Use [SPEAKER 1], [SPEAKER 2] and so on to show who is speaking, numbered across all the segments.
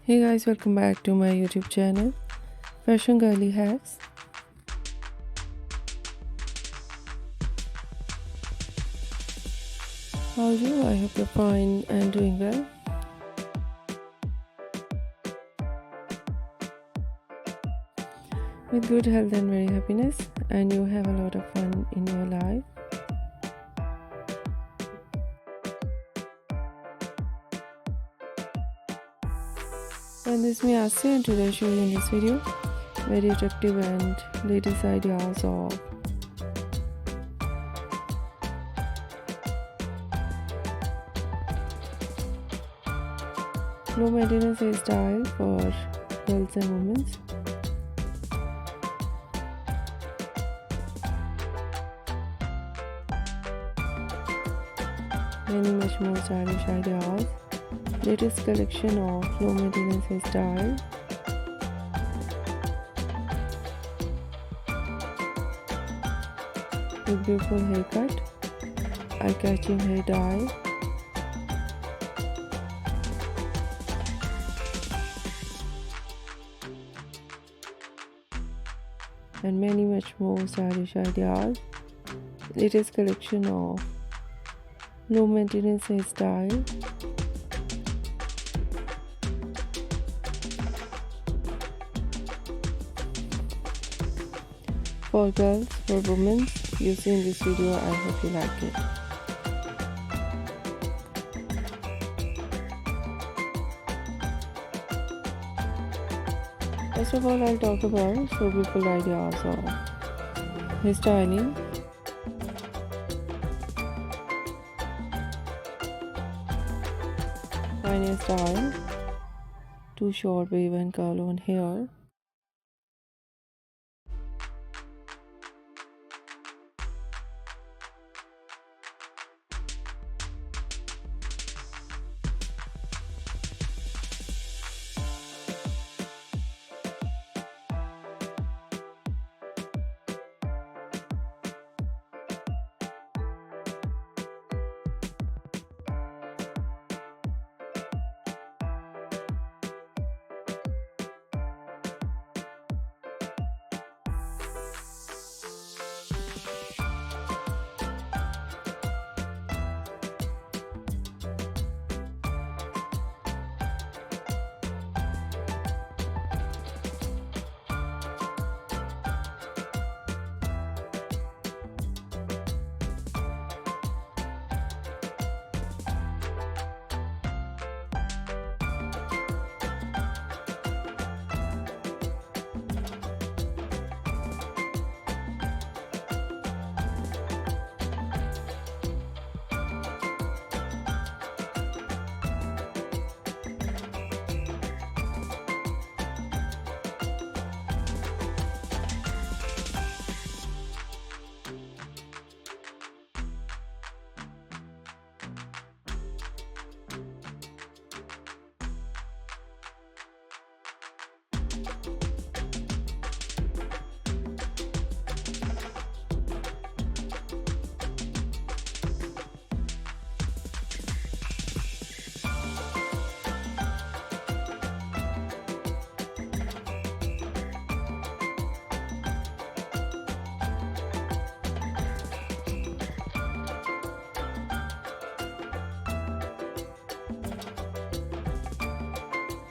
[SPEAKER 1] Hey guys, welcome back to my YouTube channel, Fashion Girly Hacks. How are you? I hope you're fine and doing well. With good health and very happiness, and you have a lot of fun in your life. And this is me Asya, and today I show you in this video very attractive and latest ideas of low maintenance hairstyle for girls and women. Many much more stylish ideas. Latest collection of low maintenance hairstyle. With beautiful haircut, eye-catching hair dye, and many much more stylish ideas. Latest collection of low maintenance hairstyle. For girls, for women, you see in this video. I hope you like it. First of all, I'll talk about so beautiful ideas of hairstyling. Fine hairstyle, too short wave and curl on hair.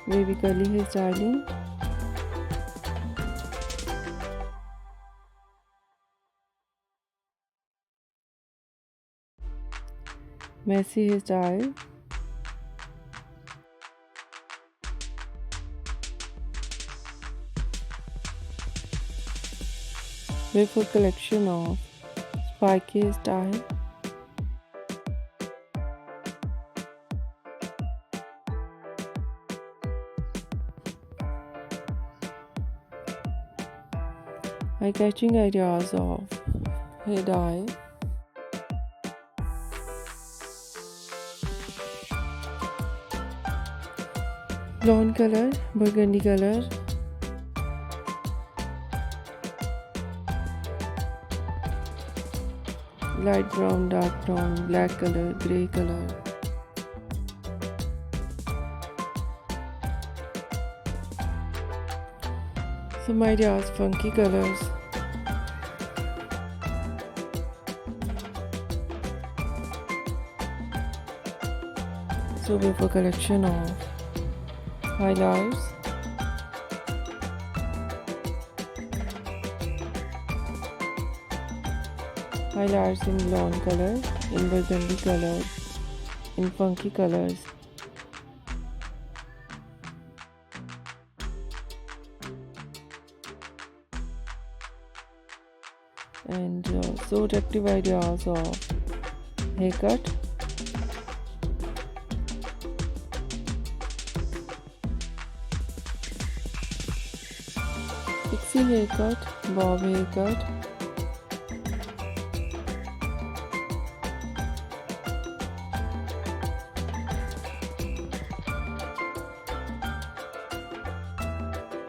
[SPEAKER 1] Wavy curly hairstyling. Messy hairstyle. Beautiful collection of spiky hairstyle. Eye-catching ideas of hair dye. Blonde color, burgundy color, light brown, dark brown, black color, grey color. Some ideas, funky colors. So we have a collection of highlights, highlights in blonde color, in burgundy color, in funky colors. And so attractive ideas of haircut, Pixie haircut, bob haircut,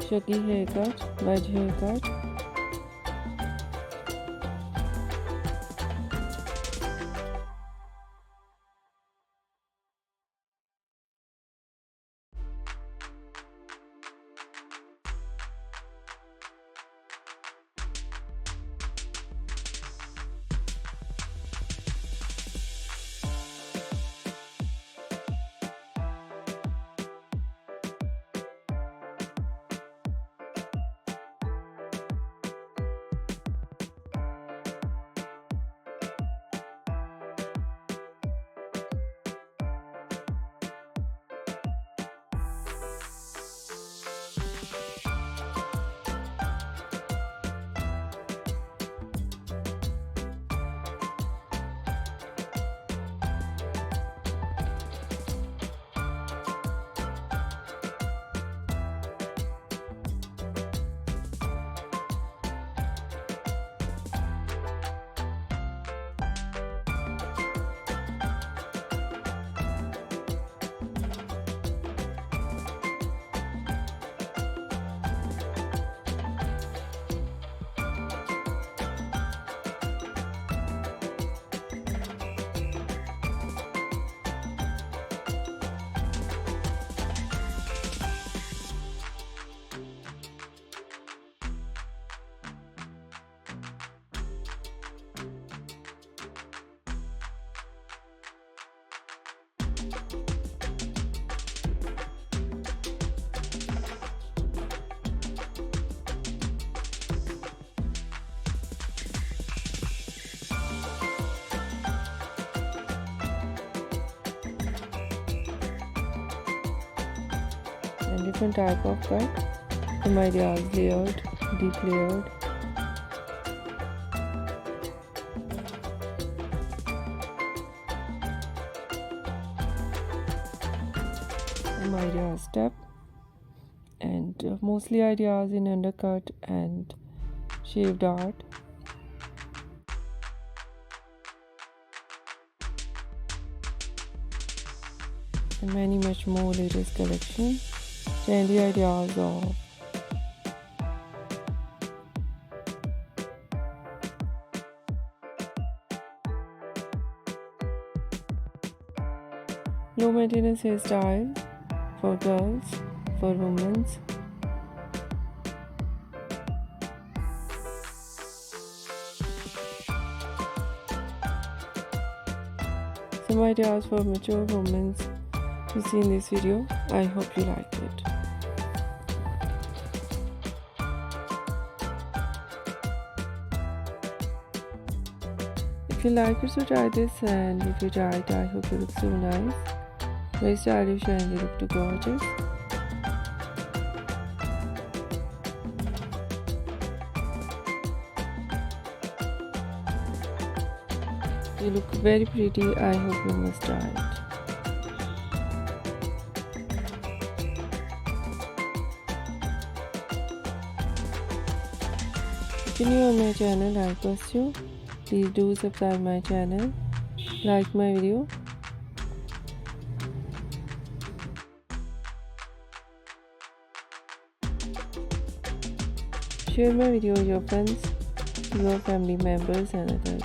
[SPEAKER 1] shaggy haircut, wedge haircut, and different type of cut. Some ideas layered, deep layered. Some ideas step, and mostly ideas in undercut and shaved art. And many much more latest collection. Trendy ideas of low maintenance hairstyle for girls, for women. Some ideas for mature women you see in this video. I hope you liked it. If you like it, so try this, and if you try it, I hope you look so nice. Very stylish and you look too gorgeous. You look very pretty. I hope you must try it. If you're new on my channel, I request you, please do subscribe my channel, like my video. Share my video with your friends, your family members and others.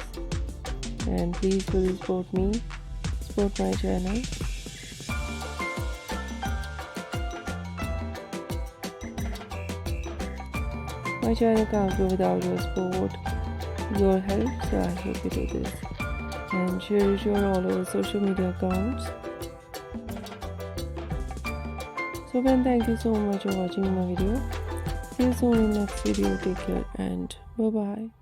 [SPEAKER 1] And please will support me, support my channel. My channel can't grow without your support, your help, so I hope you do this. And share it on all our social media accounts. So friend, thank you so much for watching my video. See you soon in next video. Take care and bye bye.